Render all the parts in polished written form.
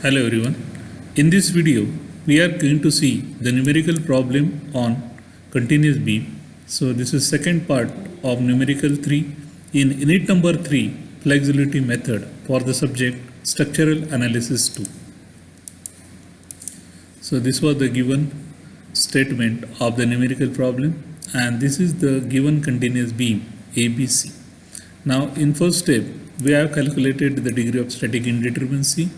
Hello everyone. In this video, we are going to see the numerical problem on continuous beam. So this is second part of numerical 3 in unit number 3 flexibility method for the subject structural analysis 2. So this was the given statement of the numerical problem and this is the given continuous beam ABC. Now in first step, we have calculated the degree of static indeterminacy.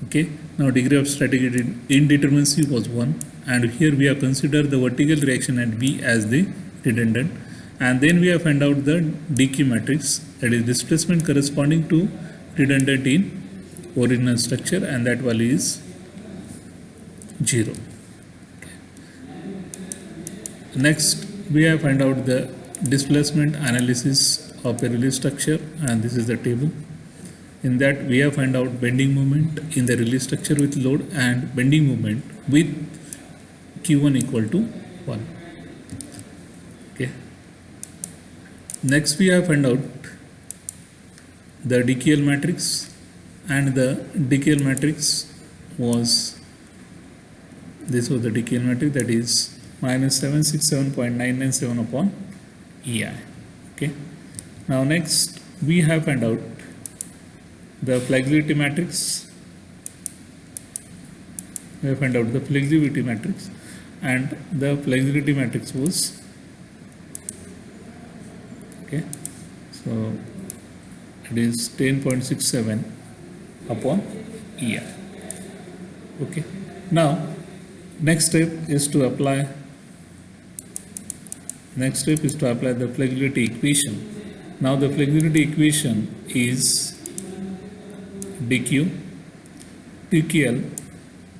Okay, now degree of static indeterminacy was 1 and here we have considered the vertical reaction at B as the redundant, and then we have found out the DQ matrix, that is displacement corresponding to redundant in original structure, and that value is 0. Next we have found out the displacement analysis of a release structure, and this is the table. In that we have found out bending moment in the release structure with load and bending moment with Q1 equal to 1. Okay. Next we have found out the DQL matrix, and the DQL matrix was, this was the DQL matrix, that is minus 767.997 upon EI. Okay. Now next we have found out the flexibility matrix. We have found out the flexibility matrix, and the flexibility matrix was, okay, so it is 10.67 upon EI. Okay. Now next step is to apply the flexibility equation. Now the flexibility equation is dq dql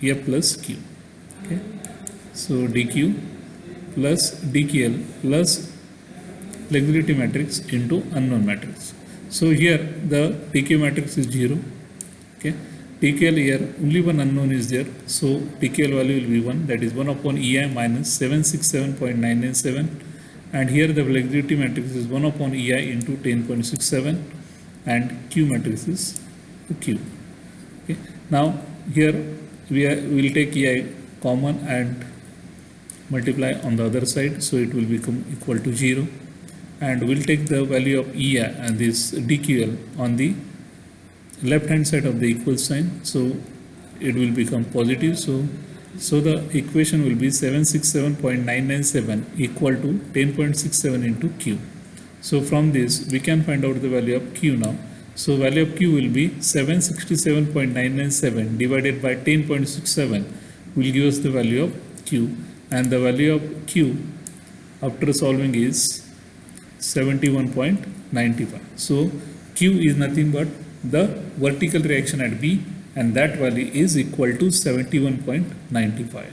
f plus q. Okay, so dq plus dql plus flexibility matrix into unknown matrix. So here the dq matrix is 0. Okay, dql here only one unknown is there, so dql value will be 1, that is 1 upon EI minus 767.997, and here the flexibility matrix is 1 upon EI into 10.67, and q matrix is Q. Okay. Now here we will take EI common and multiply on the other side, so it will become equal to 0, and we'll take the value of EI and this DQL on the left hand side of the equal sign, so it will become positive. So the equation will be 767.997 equal to 10.67 into Q. So from this we can find out the value of Q now. So value of Q will be 767.997 divided by 10.67 will give us the value of Q, and the value of Q after solving is 71.95. So Q is nothing but the vertical reaction at B, and that value is equal to 71.95.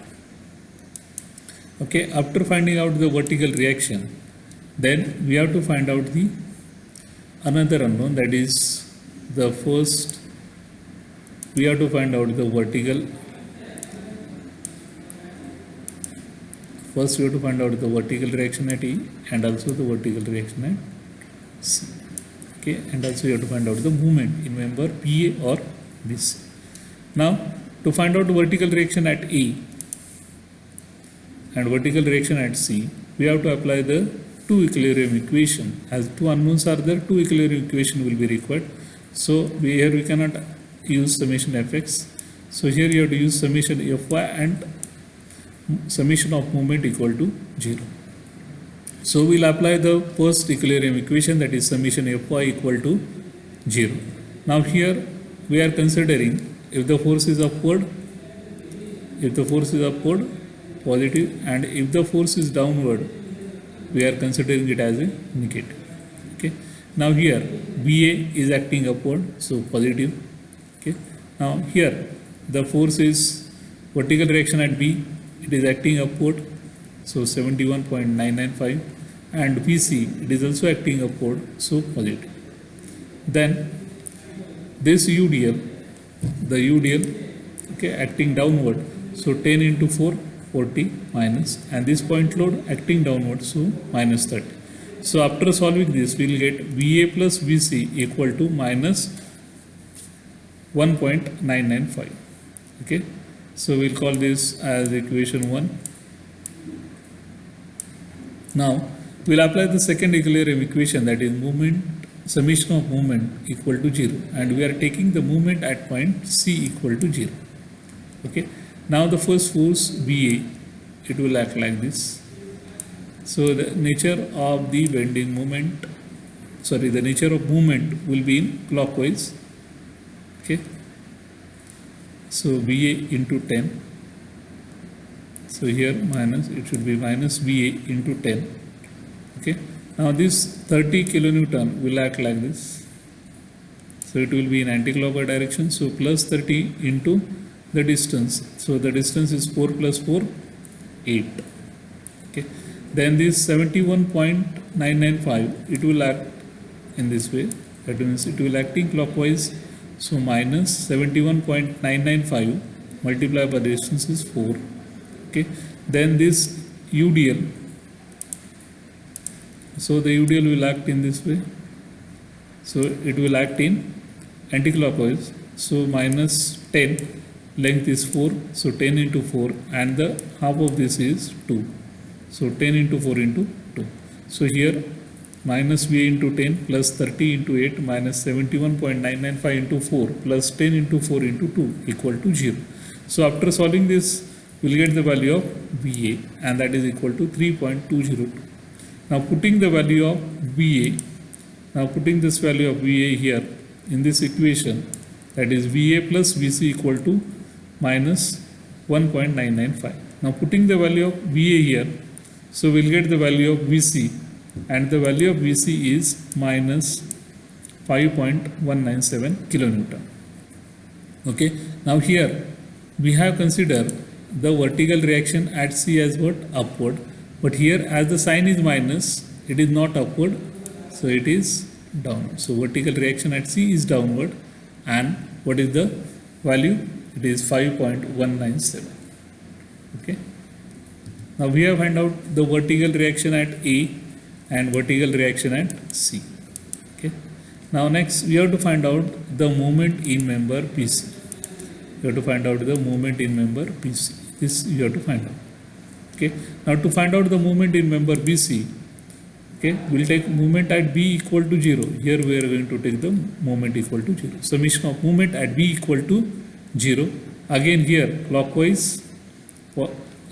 Okay, after finding out the vertical reaction, then we have to find out the another unknown, that is the first we have to find out the vertical, first we have to find out the vertical reaction at E and also the vertical reaction at C. Okay, and also you have to find out the movement in member PA or BC. Now to find out the vertical reaction at E and vertical reaction at C, we have to apply the two equilibrium equation. As two unknowns are there, two equilibrium equation will be required. So here we cannot use summation fx. So here you have to use summation fy and summation of moment equal to 0. So we'll apply the first equilibrium equation, that is summation fy equal to 0. Now here we are considering if the force is upward, positive, and if the force is downward, we are considering it as a negative. Okay. Now here BA is acting upward, so positive. Okay. Now here the force is vertical reaction at B, it is acting upward, so 71.995, and BC it is also acting upward, so positive. Then this UDL, the UDL, okay, acting downward, so 10 into 4, 40 minus, and this point load acting downward, so minus 30. So after solving this, we will get VA plus VC equal to minus 1.995. Okay, so we'll call this as equation 1. Now we'll apply the second equilibrium equation, that is moment summation of moment equal to 0, and we are taking the moment at point C equal to 0. Okay, now the first force BA, it will act like this. So the nature of the bending moment, the nature of movement will be in clockwise. Okay, so BA into 10. So here minus, it should be minus BA into 10. Okay, now this 30 kilonewton will act like this. So it will be in anti-clockwise direction. So plus 30 into the distance. So the distance is 4 plus 4, 8. Okay, then this 71.995, it will act in this way. That means it will acting clockwise. So minus 71.995 multiplied by the distance is 4. Okay, then this UDL, so the UDL will act in this way. So it will act in anti-clockwise. So minus 10, length is 4, so 10 into 4, and the half of this is 2. So 10 into 4 into 2. So here minus VA into 10 plus 30 into 8 minus 71.995 into 4 plus 10 into 4 into 2 equal to 0. So after solving this, we'll get the value of VA, and that is equal to 3.202. Now putting the value of VA, now putting this value of VA here in this equation, that is VA plus VC equal to minus 1.995. Now putting the value of VA here, so we'll get the value of VC, and the value of VC is minus 5.197 kilonewton. Okay, now here we have considered the vertical reaction at C as what? Upward. But here as the sign is minus, it is not upward, so it is downward. So vertical reaction at C is downward, and what is the value? It is 5.197. Okay. Now we have found out the vertical reaction at A and vertical reaction at C. Okay. Now next we have to find out the moment in member PC. You have to find out the moment in member PC. This you have to find out. Okay. Now to find out the moment in member BC, okay, we'll take moment at B equal to 0. Here we are going to take the moment equal to 0. Summation of moment at B equal to 0. Again here clockwise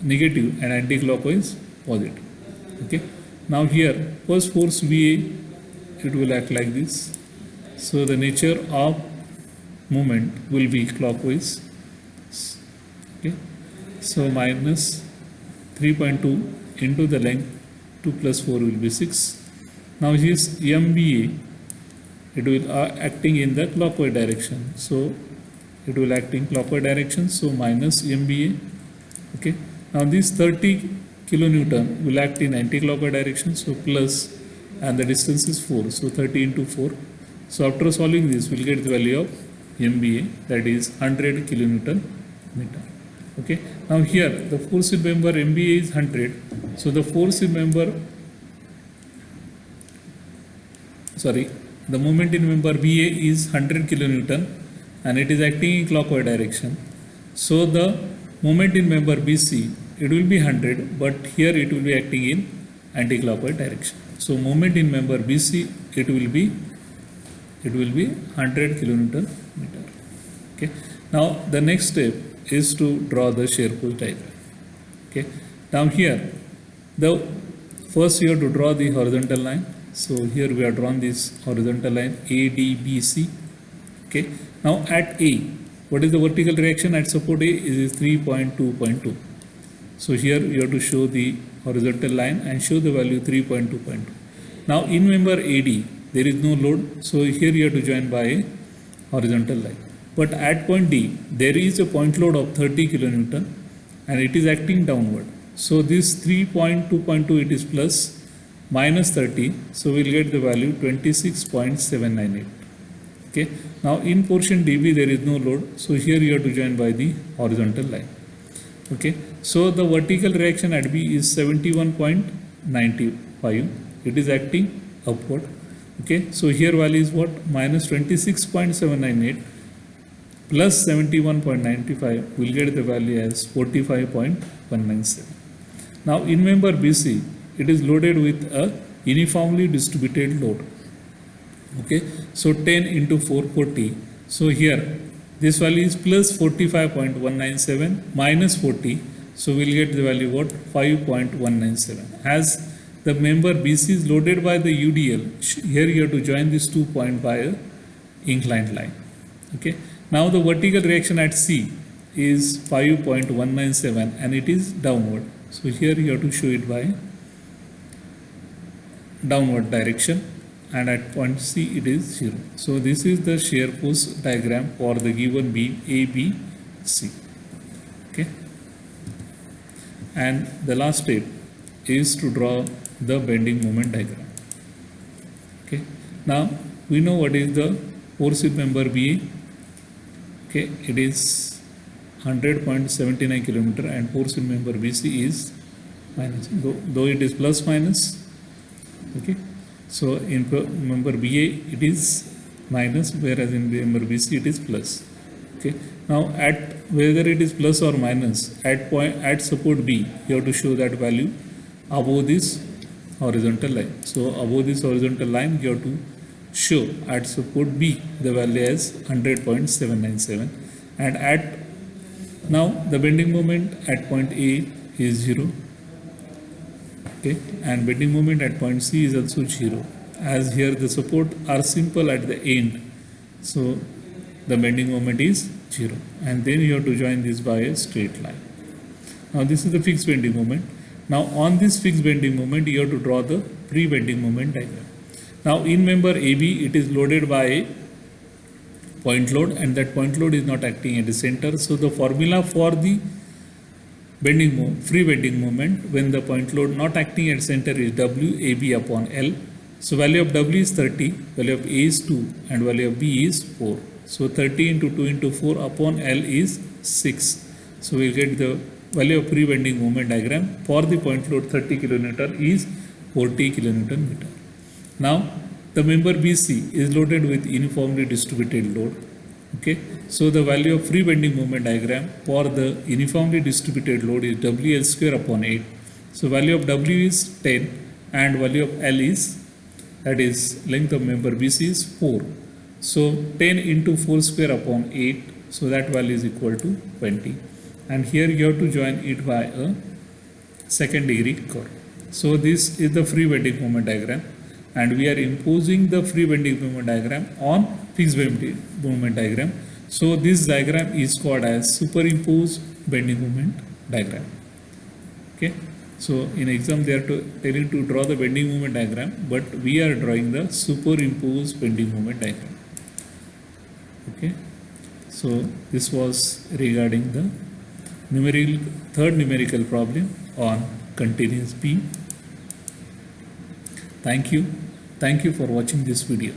negative and anti-clockwise positive. Okay. Now here first force VA, it will act like this. So the nature of movement will be clockwise. Okay, so minus 3.2 into the length, 2 plus 4 will be 6. Now his MBA, it will acting in the clockwise direction, so it will act in clockwise direction, so minus MBA. Okay, now this 30 kilonewton will act in anti-clockwise direction, so plus, and the distance is 4, so 30 into 4. So after solving this, we'll get the value of MBA, that is 100 kilonewton meter. Okay, now here the force in member MBA is 100, so the force in member, the moment in member BA is 100 kilonewton, and it is acting in clockwise direction. So the moment in member BC, it will be 100, but here it will be acting in anti-clockwise direction. So moment in member BC, it will be 100 kilonewton meter. Okay, now the next step is to draw the shear force diagram. Okay, now here the first you have to draw the horizontal line. So here we have drawn this horizontal line ADBC. Okay, now at A, what is the vertical reaction at support A? Is 3.2.2. So here you have to show the horizontal line and show the value 3.2.2. Now in member AD, there is no load, so here you have to join by a horizontal line. But at point D, there is a point load of 30 kilonewton and it is acting downward. So this 3.2.2, it is plus minus 30, so we'll get the value 26.798. Okay, now in portion DB there is no load, so here you have to join by the horizontal line. Okay, so the vertical reaction at B is 71.95, it is acting upward. Okay, so here value is what? Minus 26.798. plus 71.95, we'll get the value as 45.197. Now in member BC, it is loaded with a uniformly distributed load. Okay, so 10 into 440. So here this value is plus 45.197 minus 40. So we'll get the value what? 5.197. As the member BC is loaded by the UDL, here you have to join this 2 point by a inclined line. Okay. Now the vertical reaction at C is 5.197 and it is downward. So here you have to show it by downward direction, and at point C it is 0. So this is the shear force diagram for the given beam ABC. Okay. And the last step is to draw the bending moment diagram. Okay. Now we know what is the force in member BA. Okay, it is 100.79 kilometer, and force in member BC is minus, though it is plus minus. Okay, so in member BA it is minus, whereas in member BC it is plus. Okay, now at whether it is plus or minus, at support B you have to show that value above this horizontal line. So above this horizontal line you have to show at support B the value as 100.797, and at now the bending moment at point A is 0. Okay, and bending moment at point C is also 0, as here the support are simple at the end, so the bending moment is 0, and then you have to join this by a straight line. Now this is the fixed bending moment. Now on this fixed bending moment you have to draw the pre-bending moment diagram. Now in member AB it is loaded by a point load, and that point load is not acting at the center. So the formula for the free bending moment when the point load not acting at center is WAB upon L. So value of W is 30, value of A is 2, and value of B is 4. So 30 into 2 into 4 upon L is 6. So we'll get the value of free bending moment diagram for the point load 30 kilonewton is 40 kilonewton meter. Now the member BC is loaded with uniformly distributed load. Okay, so the value of free bending moment diagram for the uniformly distributed load is WL square upon 8. So value of W is 10 and value of L is, that is length of member BC is 4. So 10 into 4 square upon 8, so that value is equal to 20. And here you have to join it by a second degree curve. So this is the free bending moment diagram, and we are imposing the free bending moment diagram on fixed bending moment diagram. So this diagram is called as superimposed bending moment diagram. Okay, so in exam they are telling to draw the bending moment diagram, but we are drawing the superimposed bending moment diagram. Okay, so this was regarding the third numerical problem on continuous beam. Thank you for watching this video.